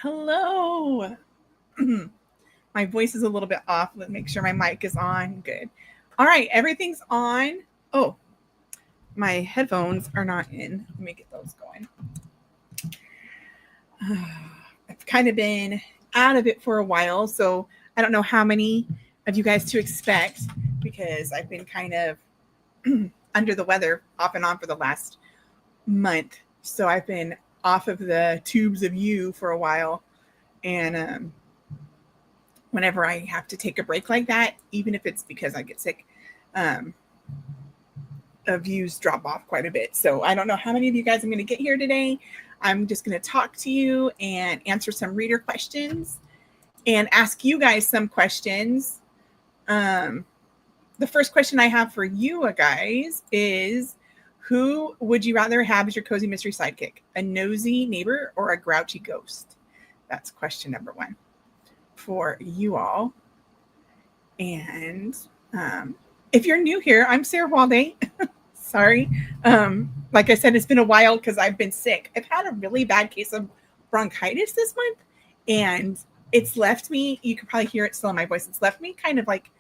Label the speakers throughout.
Speaker 1: Hello. My voice is a little bit off. Let's make sure my mic is on. Good. All right, everything's on. Oh, my headphones are not in. Let me get those going. I've kind of been out of it for a while, so I don't know how many of you guys to expect because I've been kind of under the weather off and on for the last month. So I've been off of the tubes of you for a while. And whenever I have to take a break like that, even if it's because I get sick, um, views drop off quite a bit. So I don't know how many of you guys I'm going to get here today. I'm just going to talk to you and answer some reader questions and ask you guys some questions. The first question I have for you guys is, who would you rather have as your cozy mystery sidekick? A nosy neighbor or a grouchy ghost? That's question number one for you all. And if you're new here, I'm Sarah Walday. Sorry. Like I said, it's been a while because I've been sick. I've had a really bad case of bronchitis this month, and it's left me, you can probably hear it still in my voice, it's left me kind of like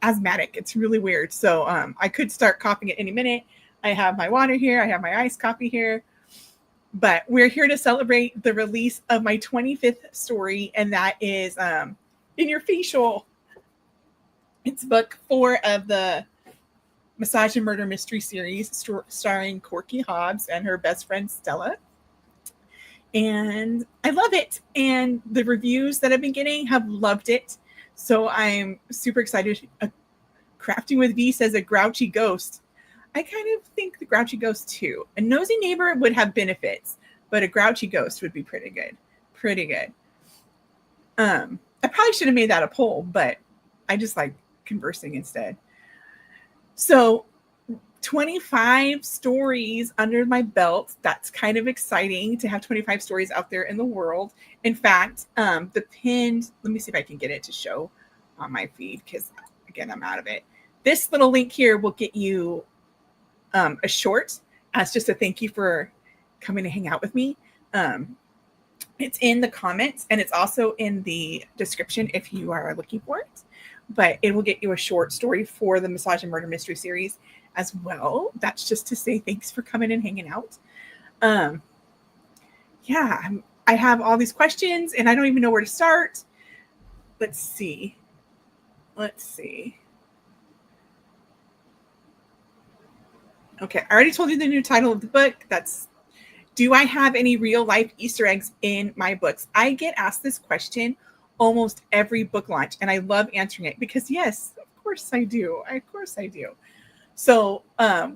Speaker 1: asthmatic. It's really weird. So I could start coughing at any minute. I have my water here. I have my iced coffee here. But we're here to celebrate the release of my 25th story, and that is In Your Facial. It's book 4 of the Massage and Murder Mystery series, starring Quirky Hobbs and her best friend Stella. And I love it. And the reviews that I've been getting have loved it. So I'm super excited. Crafting with V says a grouchy ghost. I kind of think the grouchy ghost too. A nosy neighbor would have benefits, but a grouchy ghost would be pretty good. Pretty good. I probably should have made that a poll, but I just like conversing instead. So 25 stories under my belt. That's kind of exciting to have 25 stories out there in the world. In fact, the pinned, let me see if I can get it to show on my feed because, again, I'm out of it. This little link here will get you a short as just a thank you for coming to hang out with me. It's in the comments and it's also in the description if you are looking for it. But it will get you a short story for the Massage and Murder Mystery series as well. That's just to say thanks for coming and hanging out. Yeah, I have all these questions and I don't even know where to start. Let's see. Okay, I already told you the new title of the book. That's, do I have any real life Easter eggs in my books? I get asked this question almost every book launch, and I love answering it because yes, of course I do. So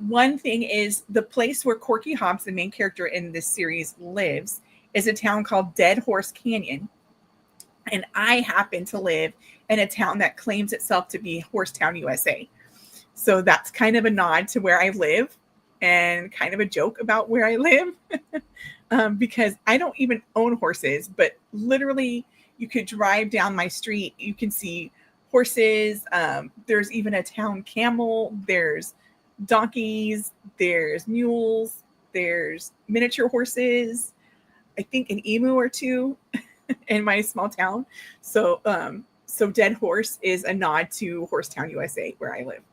Speaker 1: one thing is the place where Corky Hobbs, the main character in this series, lives is a town called Dead Horse Canyon. And I happen to live in a town that claims itself to be Horsetown, USA. So that's kind of a nod to where I live and kind of a joke about where I live because I don't even own horses, but literally you could drive down my street. You can see horses. There's even a town camel. There's donkeys. There's mules. There's miniature horses. I think an emu or two in my small town. So Dead Horse is a nod to Horsetown, USA, where I live.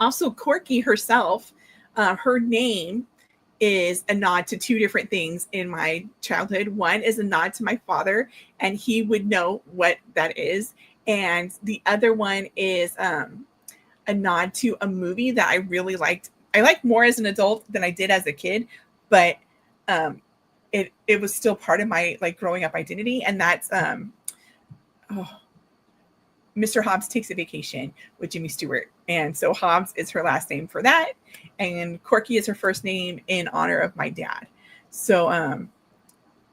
Speaker 1: Also, Corky herself, her name is a nod to two different things in my childhood. One is a nod to my father, and he would know what that is. And the other one is a nod to a movie that I really liked. I liked more as an adult than I did as a kid, but it was still part of my like growing up identity. And that's Mr. Hobbs Takes a Vacation with Jimmy Stewart. And so Hobbs is her last name for that. And Corky is her first name in honor of my dad. So,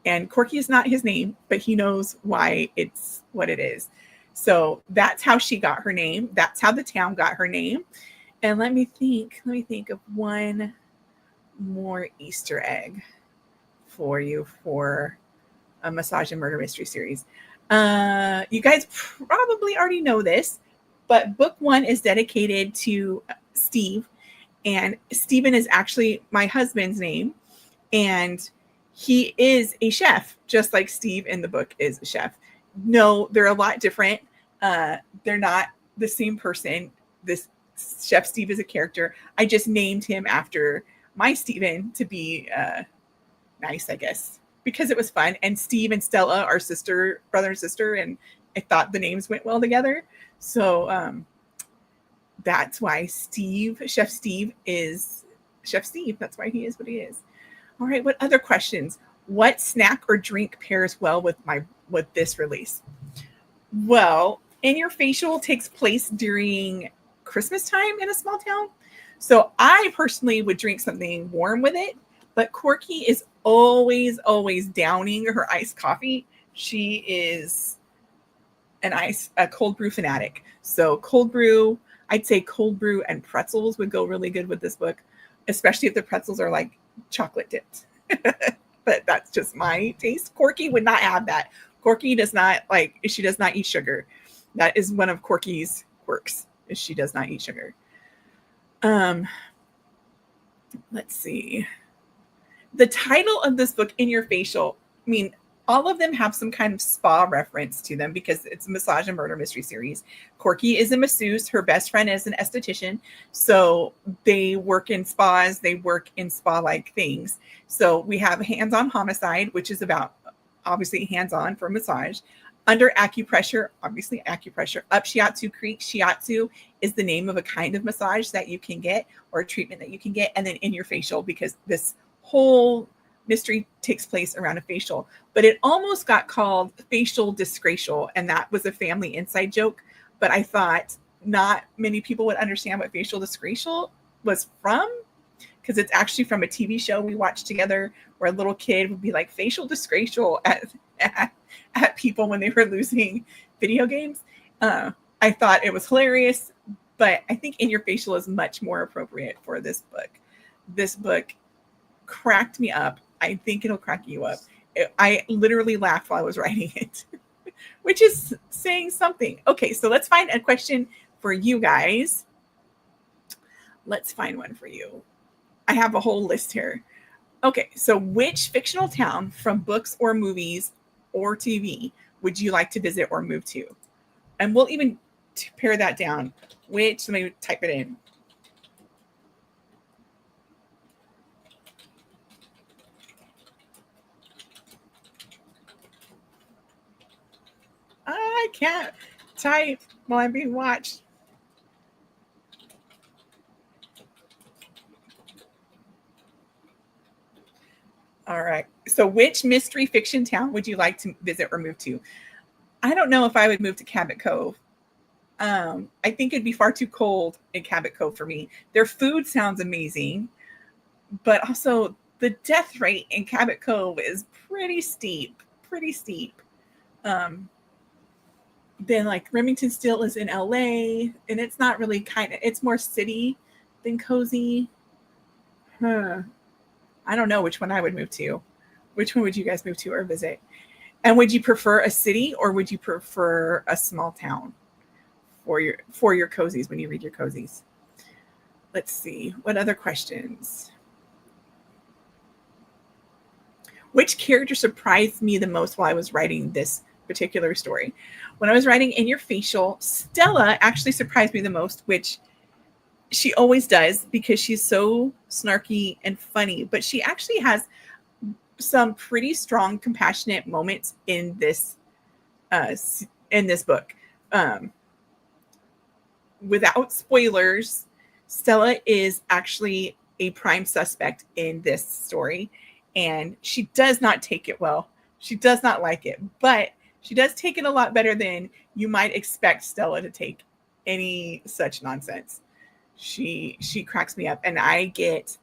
Speaker 1: and Corky is not his name, but he knows why it's what it is. So that's how she got her name. That's how the town got her name. And let me think of one more Easter egg for you for a Massage and Murder Mystery series. You guys probably already know this, but book 1 is dedicated to Steve, and Stephen is actually my husband's name. And he is a chef, just like Steve in the book is a chef. No, they're a lot different. They're not the same person. This Chef Steve is a character. I just named him after my Steven to be nice, I guess, because it was fun. And Steve and Stella are brother and sister, and I thought the names went well together. So that's why Chef Steve is Chef Steve. That's why he is what he is. All right, what other questions? What snack or drink pairs well with this release? Well, In Your Facial takes place during Christmas time in a small town. So I personally would drink something warm with it, but Quirky is always downing her iced coffee. She is a cold brew fanatic. So cold brew, I'd say cold brew and pretzels would go really good with this book, especially if the pretzels are like chocolate dipped. But that's just my taste. Quirky would not have that. Quirky does not eat sugar. That is one of Quirky's quirks, is she does not eat sugar. Let's see. The title of this book, In Your Facial, I mean, all of them have some kind of spa reference to them because it's a massage and murder mystery series. Quirky is a masseuse. Her best friend is an esthetician. So they work in spas. They work in spa-like things. So we have Hands-On Homicide, which is about obviously hands-on for massage. Under Acupressure, obviously acupressure. Up Shiatsu Creek. Shiatsu is the name of a kind of massage that you can get or a treatment that you can get. And then In Your Facial, because this whole mystery takes place around a facial, but it almost got called Facial Disgraceful, and that was a family inside joke. But I thought not many people would understand what Facial Disgraceful was from, because it's actually from a TV show we watched together where a little kid would be like facial disgraceful at people when they were losing video games. I thought it was hilarious, but I think In Your Facial is much more appropriate for this book. This book cracked me up. I think it'll crack you up. I literally laughed while I was writing it, which is saying something. Okay, so let's find a question for you guys. Let's find one for you. I have a whole list here. Okay, so which fictional town from books or movies or TV would you like to visit or move to? And we'll even pare that down. Let me type it in. I can't type while I'm being watched. All right. So which mystery fiction town would you like to visit or move to? I don't know if I would move to Cabot Cove. I think it'd be far too cold in Cabot Cove for me. Their food sounds amazing, but also the death rate in Cabot Cove is pretty steep. Then like Remington Steele is in LA, and it's not really it's more city than cozy. I don't know which one I would move to. Which one would you guys move to or visit? And would you prefer a city or would you prefer a small town for your cozies when you read your cozies? Let's see. What other questions? Which character surprised me the most while I was writing this particular story? When I was writing In Your Facial, Stella actually surprised me the most, which she always does because she's so snarky and funny, but she actually has some pretty strong, compassionate moments in this book. Without spoilers, Stella is actually a prime suspect in this story, and she does not take it well. She does not like it, but she does take it a lot better than you might expect Stella to take any such nonsense. She cracks me up, and I get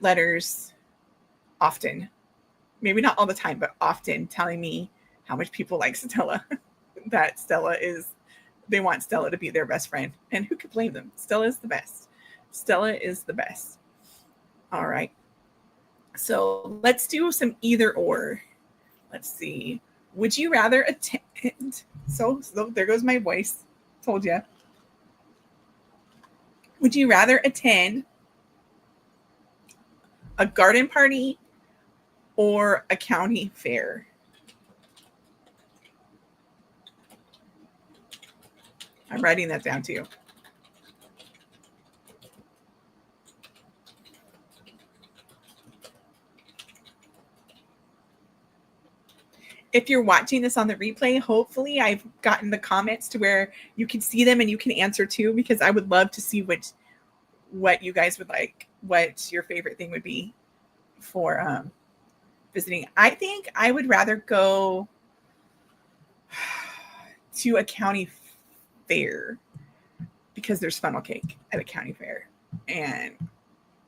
Speaker 1: letters often, maybe not all the time, but often, telling me how much people like Stella. That they want Stella to be their best friend, and who could blame them? Stella is the best. All right, so let's do some either or. Let's see. Would you rather attend? So there goes my voice. Told you. Would you rather attend a garden party or a county fair? I'm writing that down too. If you're watching this on the replay, hopefully I've gotten the comments to where you can see them and you can answer too, because I would love to see what you guys would like, what your favorite thing would be for visiting. I think I would rather go to a county fair because there's funnel cake at a county fair, and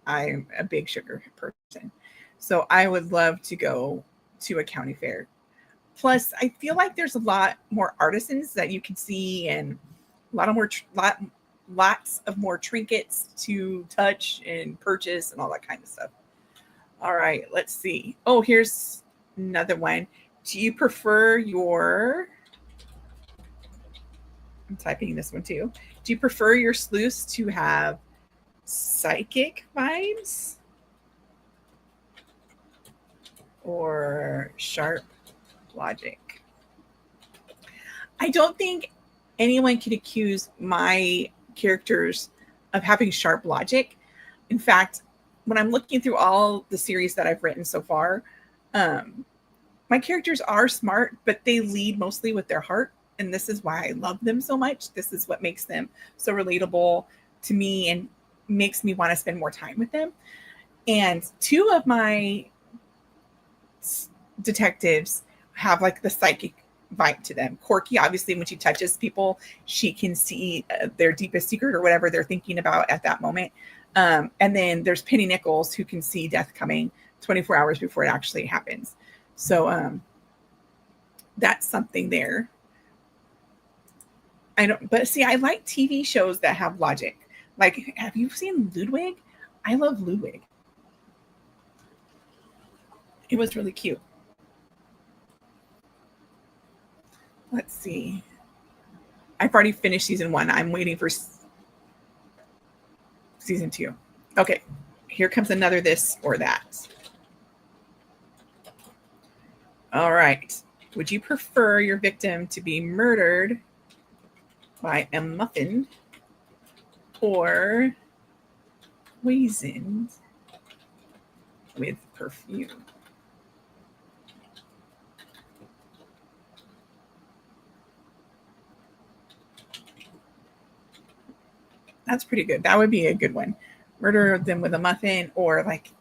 Speaker 1: I'm a big sugar person. So I would love to go to a county fair. Plus, I feel like there's a lot more artisans that you can see, and a lot of more lots of more trinkets to touch and purchase and all that kind of stuff. All right, let's see. Oh, here's another one. Do you prefer your... I'm typing this one too. Do you prefer your sleuths to have psychic vibes or sharp logic? I don't think anyone can accuse my characters of having sharp logic. In fact, when I'm looking through all the series that I've written so far, my characters are smart, but they lead mostly with their heart. And this is why I love them so much. This is what makes them so relatable to me and makes me want to spend more time with them. And two of my detectives have like the psychic vibe to them. Quirky, obviously, when she touches people, she can see their deepest secret or whatever they're thinking about at that moment. And then there's Penny Nichols, who can see death coming 24 hours before it actually happens. So that's something there. But see, I like TV shows that have logic. Like, have you seen Ludwig? I love Ludwig. It was really cute. Let's see. I've already finished season 1. I'm waiting for season 2. Okay, here comes another this or that. All right. Would you prefer your victim to be murdered by a muffin or poisoned with perfume? That's pretty good. That would be a good one. Murder them with a muffin, or like,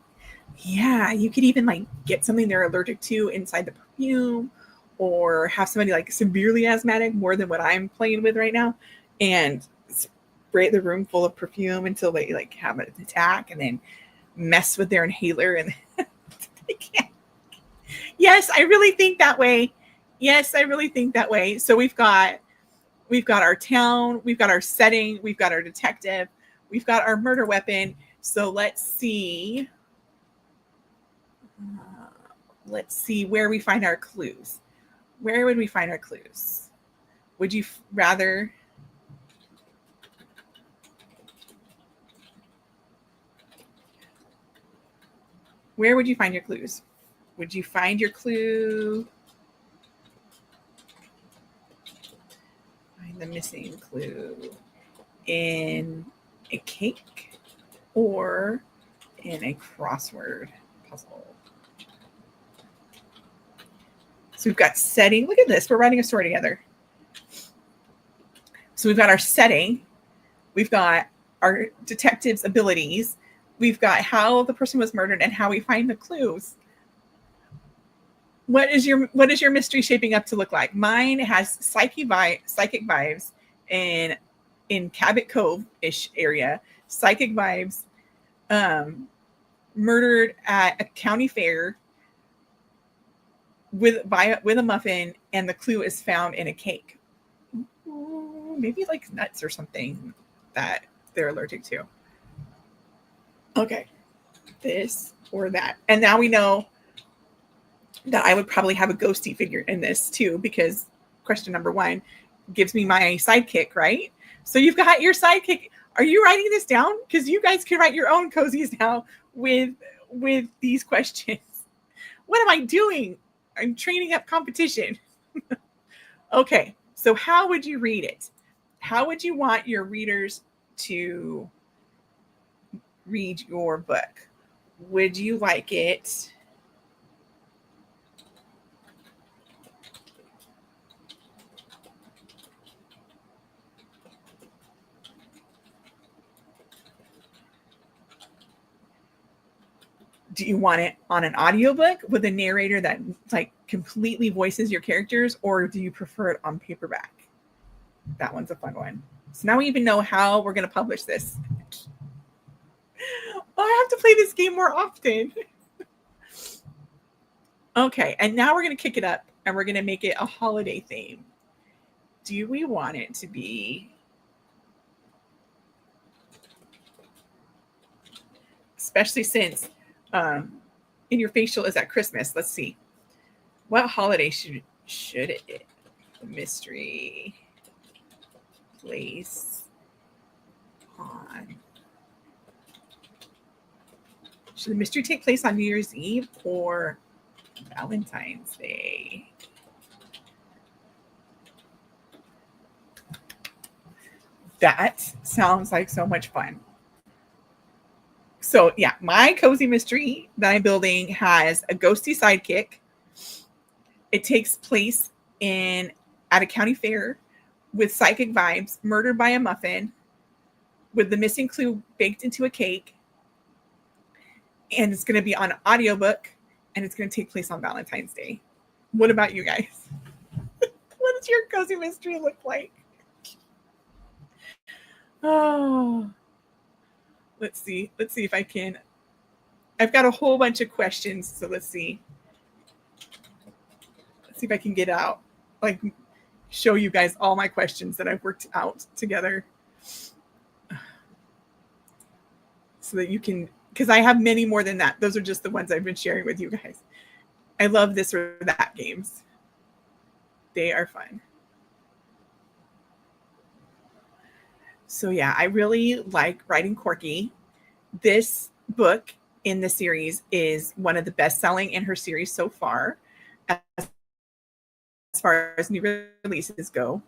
Speaker 1: yeah, you could even like get something they're allergic to inside the perfume, or have somebody like severely asthmatic, more than what I'm playing with right now, and spray the room full of perfume until they like have an attack, and then mess with their inhaler, and they can't. Yes, I really think that way. Yes, I really think that way. So we've got our town, we've got our setting, we've got our detective, we've got our murder weapon. So let's see where we find our clues. Where would we find our clues? Would you rather... Where would you find your clues? Would you find your clue... Find the missing clue in a cake or in a crossword puzzle? So we've got setting. Look at this. We're writing a story together. So we've got our setting. We've got our detective's abilities. We've got how the person was murdered and how we find the clues. What is your mystery shaping up to look like? Mine has psychic vibes in Cabot Cove-ish area. Psychic vibes, murdered at a county fair with a muffin, and the clue is found in a cake. Ooh, maybe like nuts or something that they're allergic to. Okay, this or that. And now we know that I would probably have a ghosty figure in this too, because question number 1 gives me my sidekick, right? So you've got your sidekick. Are you writing this down? Because you guys can write your own cozies now with these questions. What am I doing? I'm training up competition. Okay, so how would you read it? How would you want your readers to read your book? Would you like it? Do you want it on an audiobook with a narrator that like completely voices your characters, or do you prefer it on paperback? That one's a fun one. So now we even know how we're going to publish this. I have to play this game more often. Okay, and now we're going to kick it up and we're going to make it a holiday theme. Do we want it to be, especially since in your facial is at Christmas? Let's see. What holiday should it the mystery place on? Should the mystery take place on New Year's Eve or Valentine's Day? That sounds like so much fun. So yeah, my cozy mystery that I'm building has a ghosty sidekick. It takes place at a county fair with psychic vibes, murdered by a muffin, with the missing clue baked into a cake. And it's going to be on audiobook, and it's going to take place on Valentine's Day. What about you guys? What does your cozy mystery look like? Oh, let's see if I can. I've got a whole bunch of questions, so let's see if I can get out, like show you guys all my questions that I've worked out together, so that you can, because I have many more than that. Those are just the ones I've been sharing with you guys. I love this or that games. They are fun. So yeah, I really like writing quirky. This book in the series is one of the best selling in her series so far, as far as new releases go,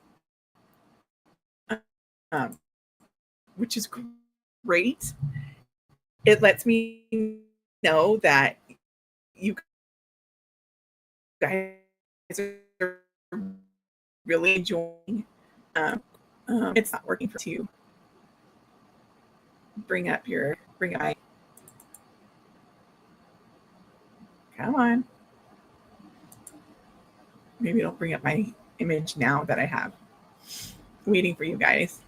Speaker 1: um, which is great. It lets me know that you guys are really enjoying. It's not working for you. Bring up my. Come on. Maybe it'll bring up my image now that I have. Waiting for you guys.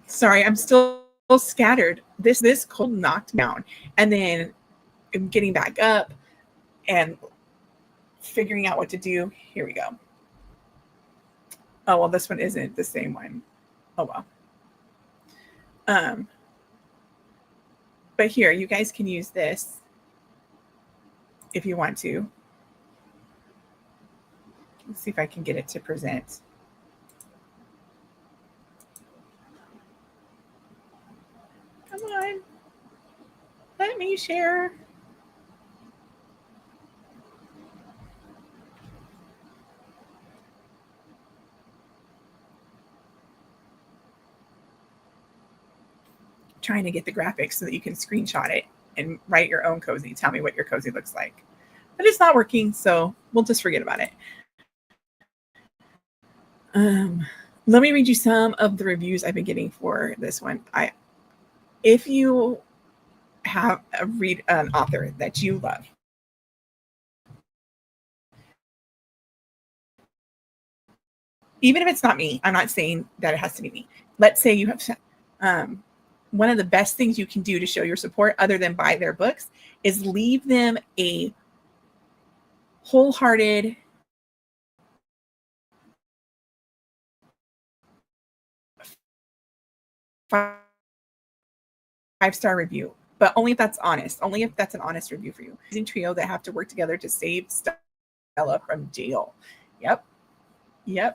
Speaker 1: Sorry, I'm still scattered. This cold knocked me down, and then I'm getting back up and figuring out what to do. Here we go. Oh well, this one isn't the same one. Oh well. But here, you guys can use this if you want to. Let's see if I can get it to present. Come on. Let me share. Trying to get the graphics so that you can screenshot it and write your own cozy. Tell me what your cozy looks like. But it's not working, so we'll just forget about it. Let me read you some of the reviews I've been getting for this one. If you have an author that you love, even if it's not me, I'm not saying that it has to be me. Let's say you have one of the best things you can do to show your support, other than buy their books, is leave them a wholehearted five-star review, but only if that's honest. Only if that's an honest review for you. Using trio that have to work together to save Stella from jail. Yep.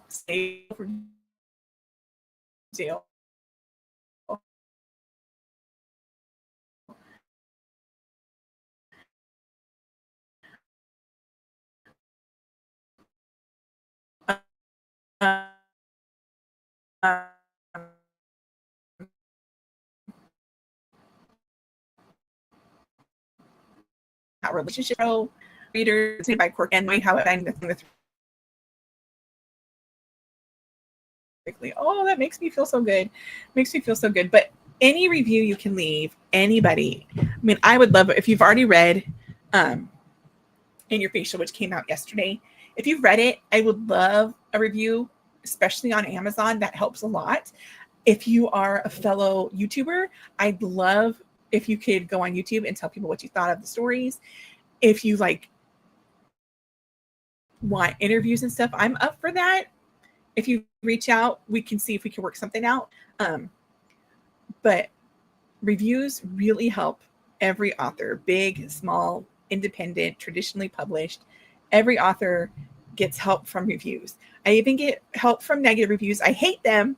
Speaker 1: Save from jail. relationship readers by quirky and how it ended the oh, that makes me feel so good. Makes me feel so good. But any review you can leave, anybody. I mean, I would love it if you've already read In Your Facial, which came out yesterday. If you've read it, I would love a review, especially on Amazon. That helps a lot. If you are a fellow YouTuber, I'd love if you could go on YouTube and tell people what you thought of the stories. If you like want interviews and stuff, I'm up for that. If you reach out, we can see if we can work something out. But reviews really help every author, big, small, independent, traditionally published. Every author gets help from reviews. I even get help from negative reviews. I hate them,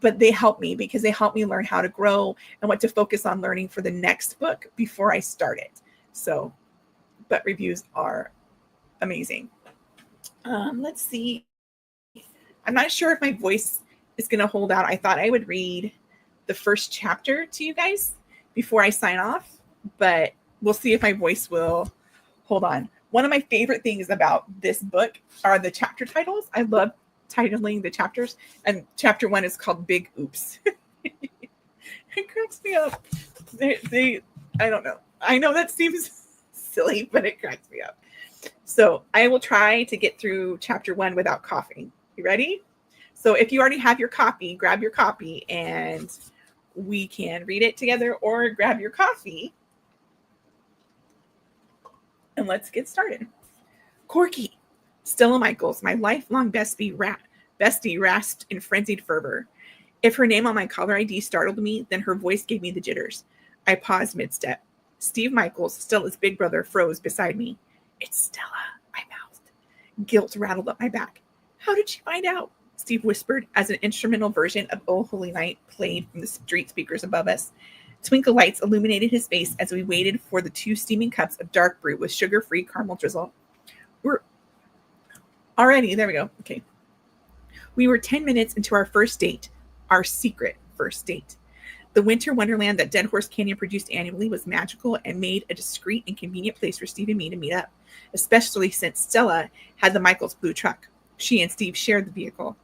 Speaker 1: but they help me because they help me learn how to grow and what to focus on learning for the next book before I start it. So, but reviews are amazing. Let's see. I'm not sure if my voice is going to hold out. I thought I would read the first chapter to you guys before I sign off, but we'll see if my voice will hold on. One of my favorite things about this book are the chapter titles. I love titling the chapters, and chapter 1 is called Big Oops. It cracks me up. I don't know. I know that seems silly, but it cracks me up. So I will try to get through chapter 1 without coughing. You ready? So if you already have your copy, grab your copy and we can read it together, or grab your coffee and let's get started. Corky. Stella Michaels, my lifelong bestie rasped in frenzied fervor. If her name on my caller ID startled me, then her voice gave me the jitters. I paused mid-step. Steve Michaels, Stella's big brother, froze beside me. It's Stella, I mouthed. Guilt rattled up my back. How did she find out? Steve whispered as an instrumental version of Oh Holy Night played from the street speakers above us. Twinkle lights illuminated his face as we waited for the 2 steaming cups of dark brew with sugar-free caramel drizzle. We're already, there we go. Okay. We were 10 minutes into our first date, our secret first date. The winter wonderland that Dead Horse Canyon produced annually was magical and made a discreet and convenient place for Steve and me to meet up, especially since Stella had the Michaels blue truck. She and Steve shared the vehicle.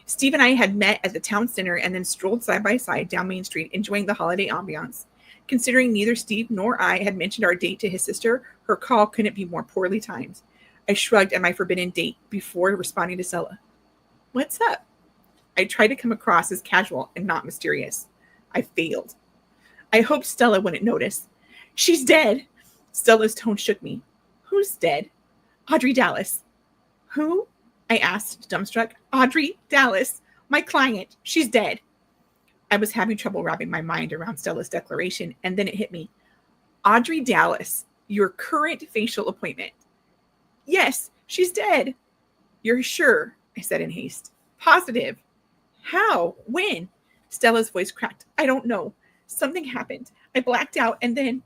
Speaker 1: Steve and I had met at the town center and then strolled side by side down Main Street, enjoying the holiday ambiance. Considering neither Steve nor I had mentioned our date to his sister, her call couldn't be more poorly timed. I shrugged at my forbidden date before responding to Stella. What's up? I tried to come across as casual and not mysterious. I failed. I hoped Stella wouldn't notice. She's dead. Stella's tone shook me. Who's dead? Audrey Dallas. Who? I asked, dumbstruck. Audrey Dallas, my client. She's dead. I was having trouble wrapping my mind around Stella's declaration, and then it hit me. Audrey Dallas, your current facial appointment. Yes, she's dead. You're sure? I said in haste. Positive. How? When? Stella's voice cracked. I don't know. Something happened. I blacked out, and then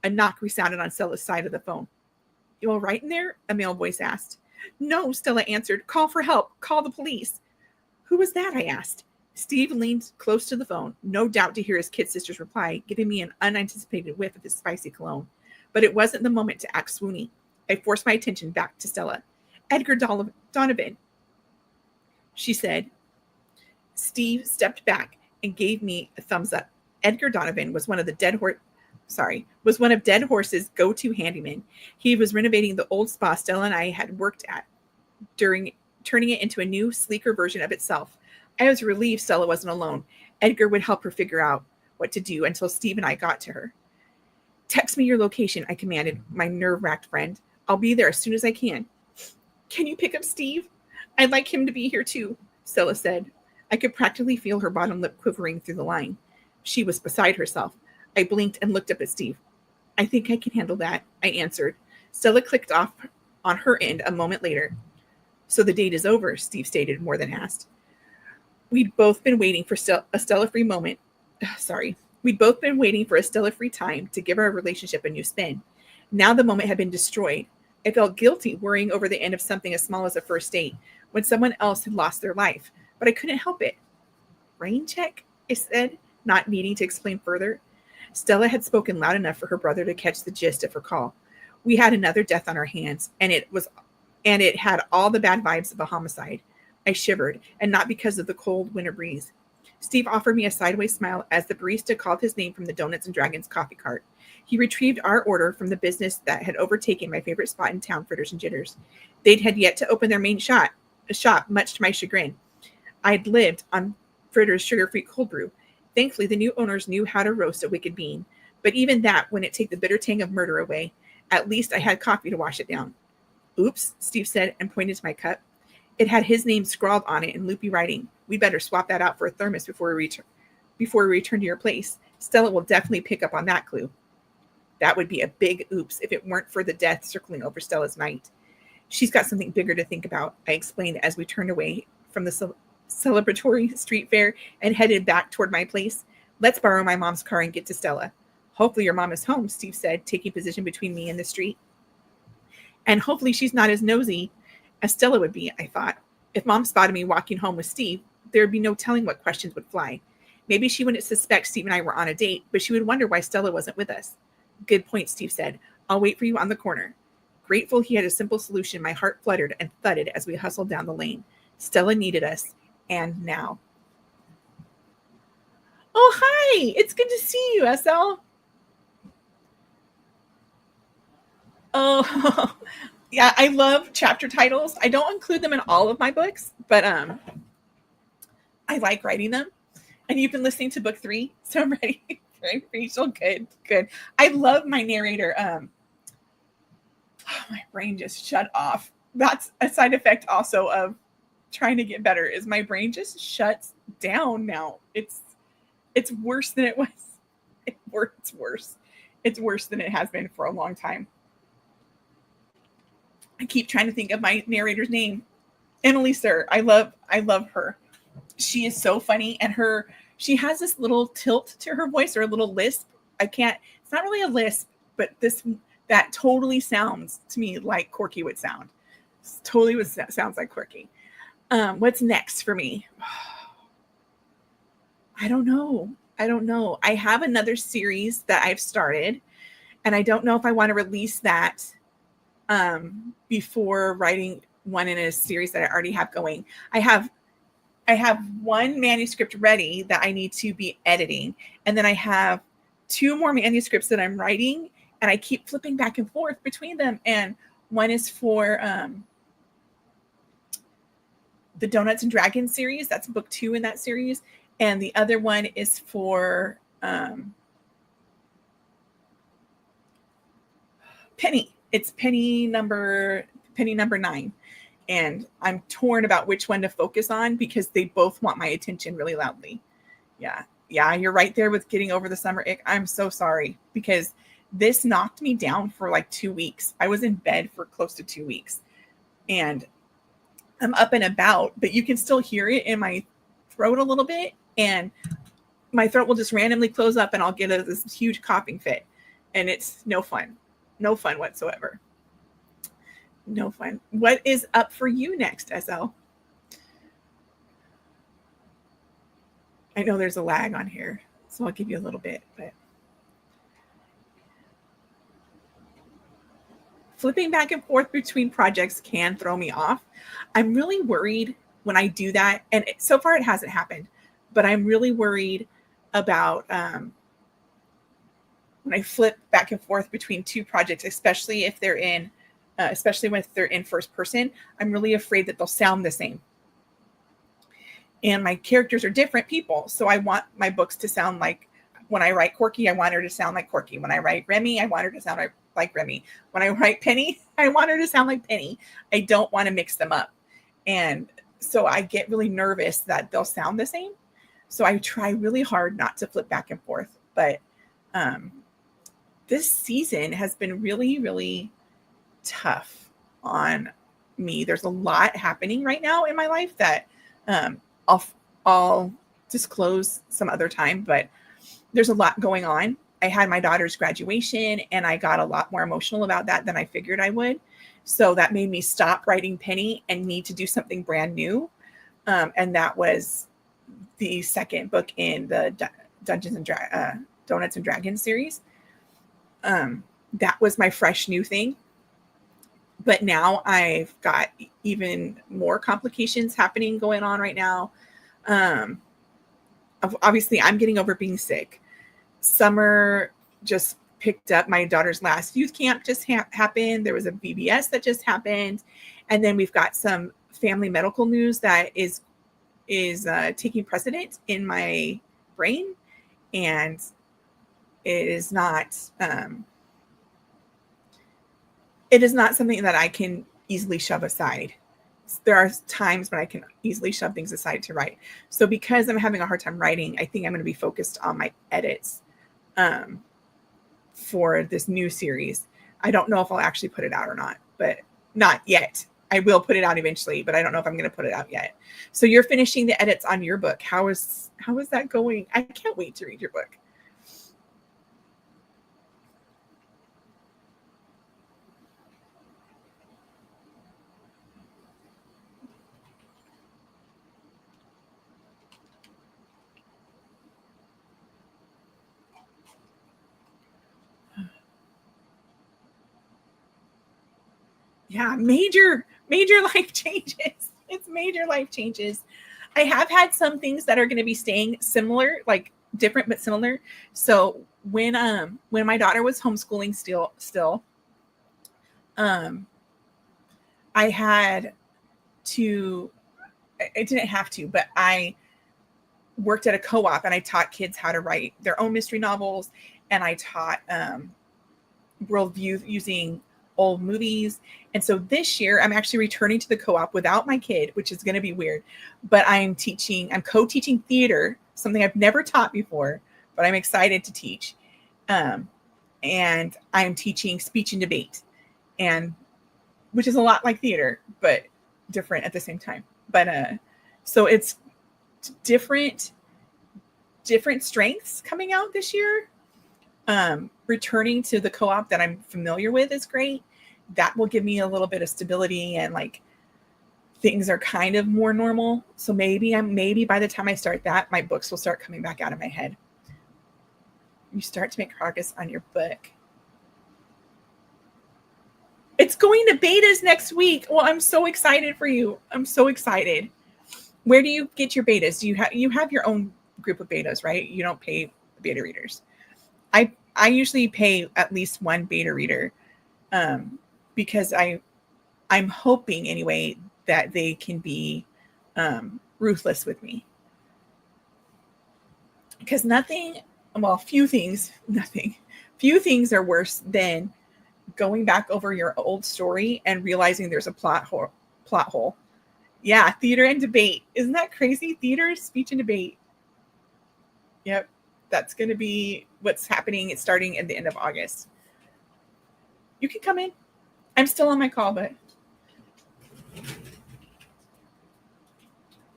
Speaker 1: a knock resounded on Stella's side of the phone. You all right in there? A male voice asked. No, Stella answered. Call for help. Call the police. Who was that? I asked. Steve leaned close to the phone, no doubt to hear his kid sister's reply, giving me an unanticipated whiff of his spicy cologne. But it wasn't the moment to act swoony. I forced my attention back to Stella. Edgar Donovan, she said. Steve stepped back and gave me a thumbs up. Edgar Donovan was one of Dead Horse's go-to handymen. He was renovating the old spa Stella and I had worked at, turning it into a new, sleeker version of itself. I was relieved Stella wasn't alone. Edgar would help her figure out what to do until Steve and I got to her. Text me your location, I commanded my nerve-wracked friend. I'll be there as soon as I can. Can you pick up Steve? I'd like him to be here too, Stella said. I could practically feel her bottom lip quivering through the line. She was beside herself. I blinked and looked up at Steve. I think I can handle that, I answered. Stella clicked off on her end a moment later. So the date is over, Steve stated, more than asked. We'd both been waiting for a Stella-free moment. We'd both been waiting for a Stella-free time to give our relationship a new spin. Now the moment had been destroyed. I felt guilty worrying over the end of something as small as a first date when someone else had lost their life, but I couldn't help it. Rain check? I said, not needing to explain further. Stella had spoken loud enough for her brother to catch the gist of her call. We had another death on our hands, and it had all the bad vibes of a homicide. I shivered, and not because of the cold winter breeze. Steve offered me a sideways smile as the barista called his name from the Donuts and Dragons coffee cart. He retrieved our order from the business that had overtaken my favorite spot in town, Fritters and Jitters. They'd had yet to open their main shop, much to my chagrin. I'd lived on Fritters' sugar-free cold brew. Thankfully, the new owners knew how to roast a wicked bean. But even that wouldn't take the bitter tang of murder away. At least I had coffee to wash it down. Oops, Steve said and pointed to my cup. It had his name scrawled on it in loopy writing. We better swap that out for a thermos before we return to your place. Stella will definitely pick up on that clue. That would be a big oops if it weren't for the death circling over Stella's night. She's got something bigger to think about, I explained as we turned away from the celebratory street fair and headed back toward my place. Let's borrow my mom's car and get to Stella. Hopefully your mom is home, Steve said, taking position between me and the street. And hopefully she's not as nosy as Stella would be, I thought. If Mom spotted me walking home with Steve, there'd be no telling what questions would fly. Maybe she wouldn't suspect Steve and I were on a date, but she would wonder why Stella wasn't with us. Good point, Steve said. I'll wait for you on the corner. Grateful he had a simple solution, my heart fluttered and thudded as we hustled down the lane. Stella needed us, and now. Oh, hi! It's good to see you, SL. Oh, yeah, I love chapter titles. I don't include them in all of my books, but I like writing them. And you've been listening to book 3, so I'm ready. Right, Rachel? Good. I love my narrator. My brain just shut off. That's a side effect also of trying to get better, is my brain just shuts down now. It's worse than it was. It's worse. It's worse than it has been for a long time. I keep trying to think of my narrator's name. Emily Sir. I love her. She is so funny, and she has this little tilt to her voice, or a little lisp. It's not really a lisp, but that totally sounds to me like Quirky would sound. Sounds like Quirky. What's next for me? I don't know. I have another series that I've started, and I don't know if I want to release that before writing one in a series that I already have going. I have one manuscript ready that I need to be editing, and then I have 2 more manuscripts that I'm writing, and I keep flipping back and forth between them. And one is for the Donuts and Dragons series. That's book 2 in that series. And the other one is for Penny. It's Penny number 9. And I'm torn about which one to focus on because they both want my attention really loudly. Yeah, you're right there with getting over the summer ick. I'm so sorry, because this knocked me down for like 2 weeks. I was in bed for close to 2 weeks, and I'm up and about, but you can still hear it in my throat a little bit, and my throat will just randomly close up and I'll get this huge coughing fit, and it's no fun whatsoever. No fun. What is up for you next, SL? I know there's a lag on here, so I'll give you a little bit, but flipping back and forth between projects can throw me off. I'm really worried when I do that, and so far it hasn't happened, but I'm really worried about when I flip back and forth between 2 projects, especially if they're in first person. I'm really afraid that they'll sound the same. And my characters are different people. So I want my books to sound like, when I write Quirky, I want her to sound like Quirky. When I write Remy, I want her to sound like Remy. When I write Penny, I want her to sound like Penny. I don't want to mix them up. And so I get really nervous that they'll sound the same. So I try really hard not to flip back and forth. But this season has been really, really tough on me. There's a lot happening right now in my life that I'll disclose some other time, but there's a lot going on, I had my daughter's graduation, and I got a lot more emotional about that than I figured I would. So that made me stop writing Penny and need to do something brand new. And that was the second book in the Dungeons and Donuts and Dragons series. That was my fresh new thing. But now I've got even more complications going on right now. Obviously, I'm getting over being sick. Summer just picked up. My daughter's last youth camp just happened. There was a VBS that just happened. And then we've got some family medical news that is taking precedent in my brain. And it is not something that I can easily shove aside. There are times when I can easily shove things aside to write. So because I'm having a hard time writing, I think I'm going to be focused on my edits for this new series. I don't know if I'll actually put it out or not, but not yet. I will put it out eventually, but I don't know if I'm going to put it out yet. So you're finishing the edits on your book. How is that going? I can't wait to read your book. Yeah, major life changes. It's major life changes. I have had some things that are going to be staying similar, like different but similar. So when my daughter was homeschooling still, I had to. I didn't have to, but I worked at a co-op and I taught kids how to write their own mystery novels, and I taught worldview using old movies. And so this year I'm actually returning to the co-op without my kid, which is going to be weird, but I'm co-teaching theater, something I've never taught before, but I'm excited to teach. And I'm teaching speech and debate, and which is a lot like theater, but different at the same time. But so it's different strengths coming out this year. Returning to the co-op that I'm familiar with is great. That will give me a little bit of stability, and like things are kind of more normal. So maybe by the time I start that, my books will start coming back out of my head. You start to make progress on your book. It's going to betas next week. Well, I'm so excited for you. I'm so excited. Where do you get your betas? You have your own group of betas, right? You don't pay beta readers. I usually pay at least one beta reader because I'm hoping anyway that they can be ruthless with me. Because few things are worse than going back over your old story and realizing there's a plot hole. Yeah, theater and debate. Isn't that crazy? Theater, speech, and debate. Yep. That's going to be what's happening. It's starting at the end of August. You can come in. I'm still on my call, but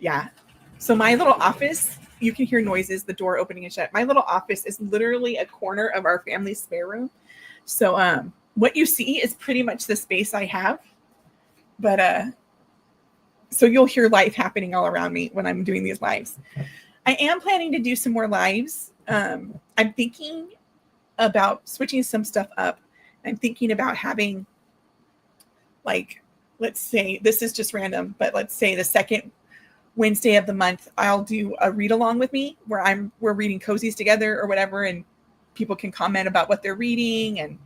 Speaker 1: yeah. So my little office, you can hear noises, the door opening and shut. My little office is literally a corner of our family spare room. So what you see is pretty much the space I have. But so you'll hear life happening all around me when I'm doing these lives. I am planning to do some more lives. I'm thinking about switching some stuff up. I'm thinking about having, like, let's say, this is just random, but let's say the second Wednesday of the month, I'll do a read along with me where we're reading cozies together or whatever, and people can comment about what they're reading, and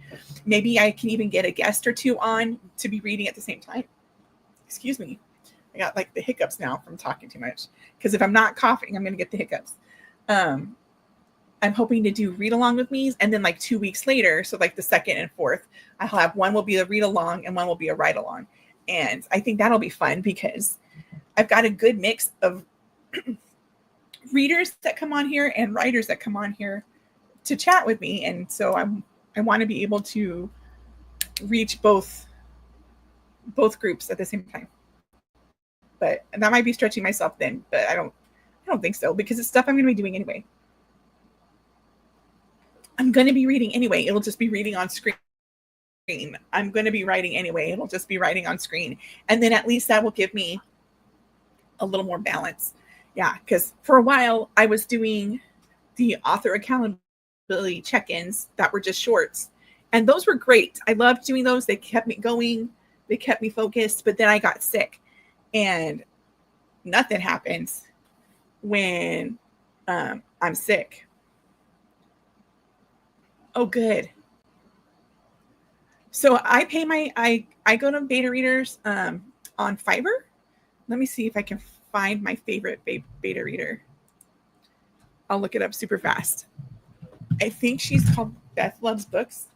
Speaker 1: maybe I can even get a guest or two on to be reading at the same time. Excuse me. I got like the hiccups now from talking too much, because if I'm not coughing, I'm going to get the hiccups. I'm hoping to do read along with me, and then like 2 weeks later, so like the 2nd and 4th, I'll have one will be a read along and one will be a write along. And I think that'll be fun because I've got a good mix of readers that come on here and writers that come on here to chat with me. And so I want to be able to reach both groups at the same time. But that might be stretching myself thin, but I don't think so, because it's stuff I'm going to be doing anyway. I'm going to be reading anyway. It'll just be reading on screen. I'm going to be writing anyway. It'll just be writing on screen. And then at least that will give me a little more balance. Yeah, because for a while I was doing the author accountability check-ins that were just shorts. And those were great. I loved doing those. They kept me going. They kept me focused. But then I got sick. And nothing happens when I'm sick. Oh, good. So I go to beta readers on Fiverr. Let me see if I can find my favorite beta reader. I'll look it up super fast. I think she's called Beth Loves Books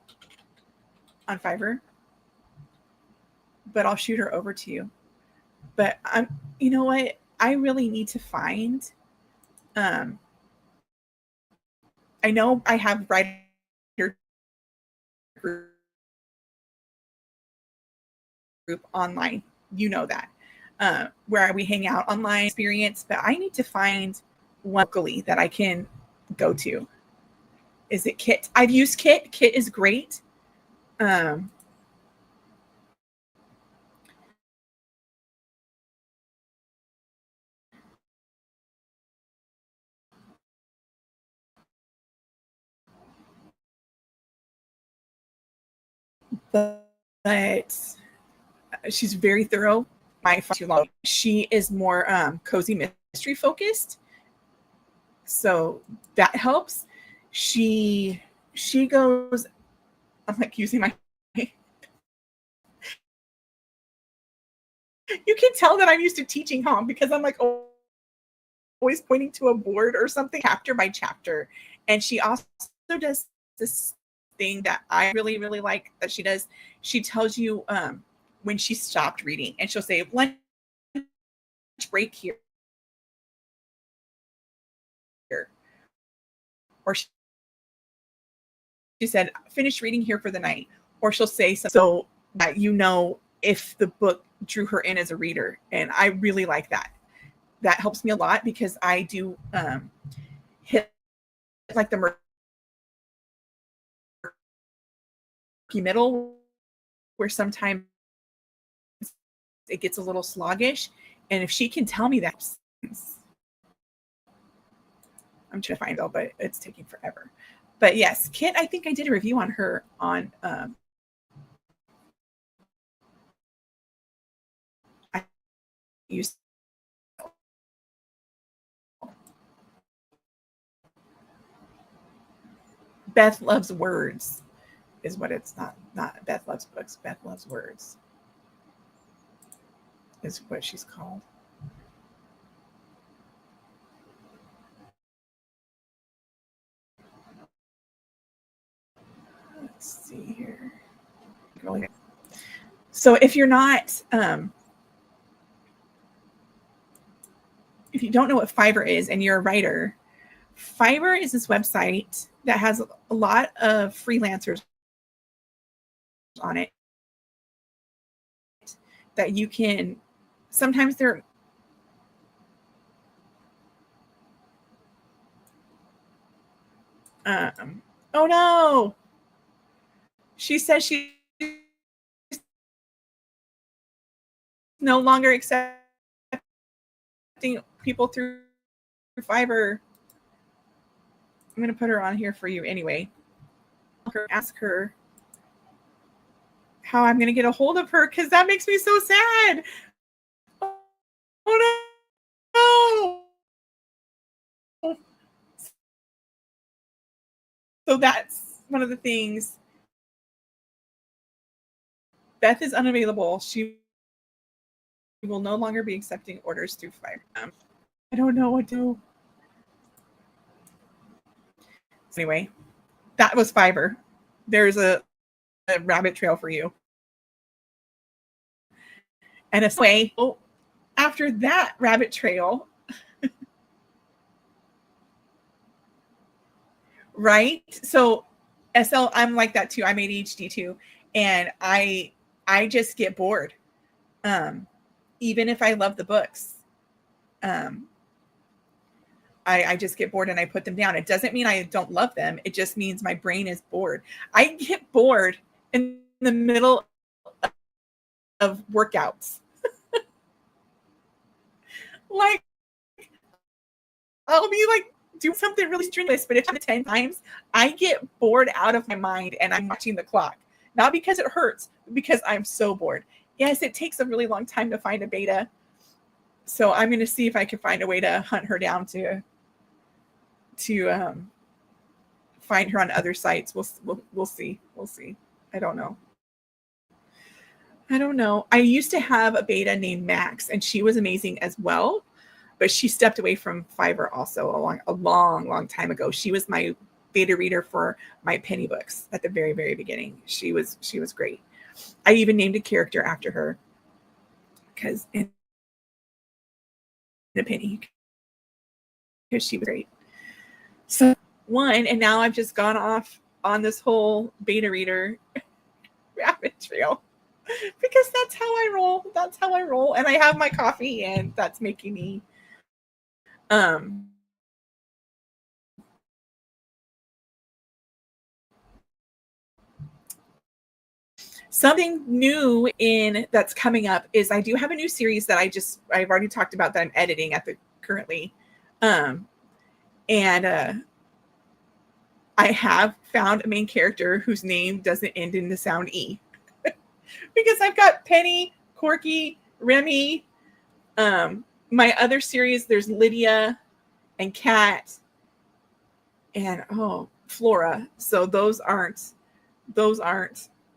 Speaker 1: on Fiverr, but I'll shoot her over to you. But you know what? I really need to find. I know I have writer group online. You know that. Where we hang out online experience, but I need to find one locally that I can go to. Is it Kit? I've used Kit. Kit is great. But she's very thorough. My too long. She is more cozy mystery focused, so that helps. She goes. I'm like using my. You can tell that I'm used to teaching, huh? Because I'm like always pointing to a board or something chapter by chapter. And she also does this thing that I really, really like that she does. She tells you when she stopped reading, and she'll say lunch break here. Or she said, finish reading here for the night. Or she'll say something so that you know if the book drew her in as a reader. And I really like that. That helps me a lot because I do hit like the murky middle where sometimes it gets a little sluggish. And if she can tell me that, I'm trying to find out, but it's taking forever. But yes, Kit, I think I did a review on her on I used Beth Loves Words is what it's not Beth Loves Books. Beth Loves Words is what she's called. Let's see here. So if you're not if you don't know what Fiverr is and you're a writer, Fiverr is this website that has a lot of freelancers on it that you can sometimes they're oh no, she says she's no longer accepting people through Fiverr. I'm going to put her on here for you anyway. Ask her how I'm going to get a hold of her because that makes me so sad. Oh no. So that's one of the things. Beth is unavailable. She will no longer be accepting orders through Fiverr. I don't know what to do. Anyway, that was Fiverr. There's a rabbit trail for you. And a way, after that rabbit trail, right? So SL, I'm like that too. I'm ADHD too. And I just get bored. Even if I love the books. I I just get bored and I put them down. It doesn't mean I don't love them. It just means my brain is bored. I get bored in the middle of workouts. Like, I'll be like doing something really strenuous, but if it's 10 times, I get bored out of my mind and I'm watching the clock. Not because it hurts, but because I'm so bored. Yes, it takes a really long time to find a beta. So I'm going to see if I can find a way to hunt her down to find her on other sites. We'll see. We'll see. I don't know. I used to have a beta named Max, and she was amazing as well. But she stepped away from Fiverr also a long time ago. She was my beta reader for my penny books at the very, very beginning. She was great. I even named a character after her because in the penny, because she was great. So and now I've just gone off on this whole beta reader rabbit trail because that's how I roll. That's how I roll. And I have my coffee, and that's making me something new that's coming up is I do have a new series that I've already talked about that I'm editing currently. And I have found a main character whose name doesn't end in the sound E. Because I've got Penny, Quirky, Remy. My other series, there's Lydia and Kat and Flora. So those aren't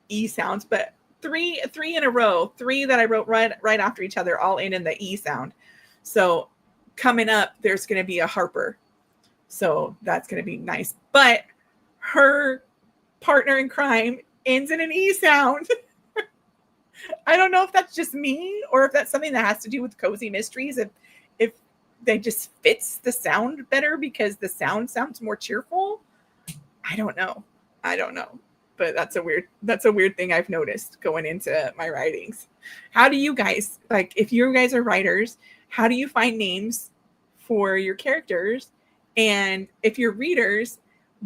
Speaker 1: E sounds, but three in a row, three that I wrote right after each other, all in the E sound. So coming up, there's going to be a Harper. So that's going to be nice. But her partner in crime ends in an E sound. I don't know if that's just me or if that's something that has to do with cozy mysteries. If they just fits the sound better because the sound sounds more cheerful. I don't know. But that's a weird thing I've noticed going into my writings. How do you guys, like, if you guys are writers, how do you find names for your characters? And if you're readers,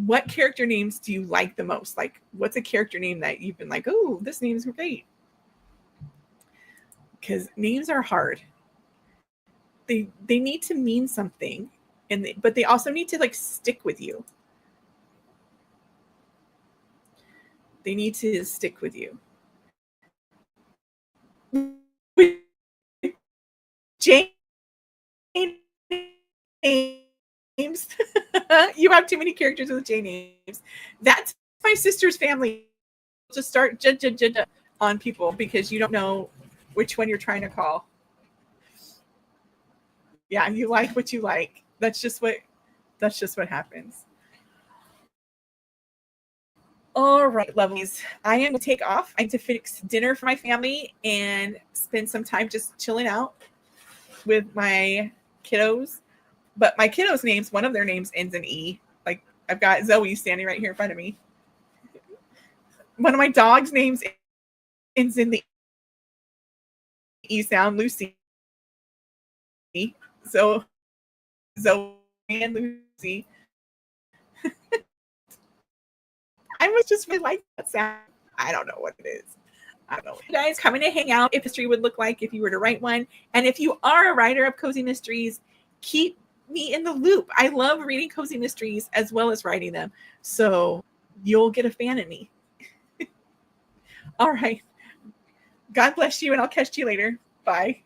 Speaker 1: what character names do you like the most? Like, what's a character name that you've been like, oh, this name's great? Because names are hard. They need to mean something, but they also need to like stick with you. They need to stick with you. Jane names. You have too many characters with J names. That's my sister's family. Just start on people because you don't know which one you're trying to call. Yeah, you like what you like. That's just what happens. All right, lovelies. I am going to take off. I need to fix dinner for my family and spend some time just chilling out with my kiddos. But my kiddos' names, one of their names ends in E. Like, I've got Zoe standing right here in front of me. One of my dogs' names ends in the E sound, Lucy. So, Zoe and Lucy. I was just really like that sound. I don't know what it is. I don't know. You guys coming to hang out if history would look like if you were to write one. And if you are a writer of cozy mysteries, keep me in the loop. I love reading cozy mysteries as well as writing them. So you'll get a fan in me. All right. God bless you, and I'll catch you later. Bye.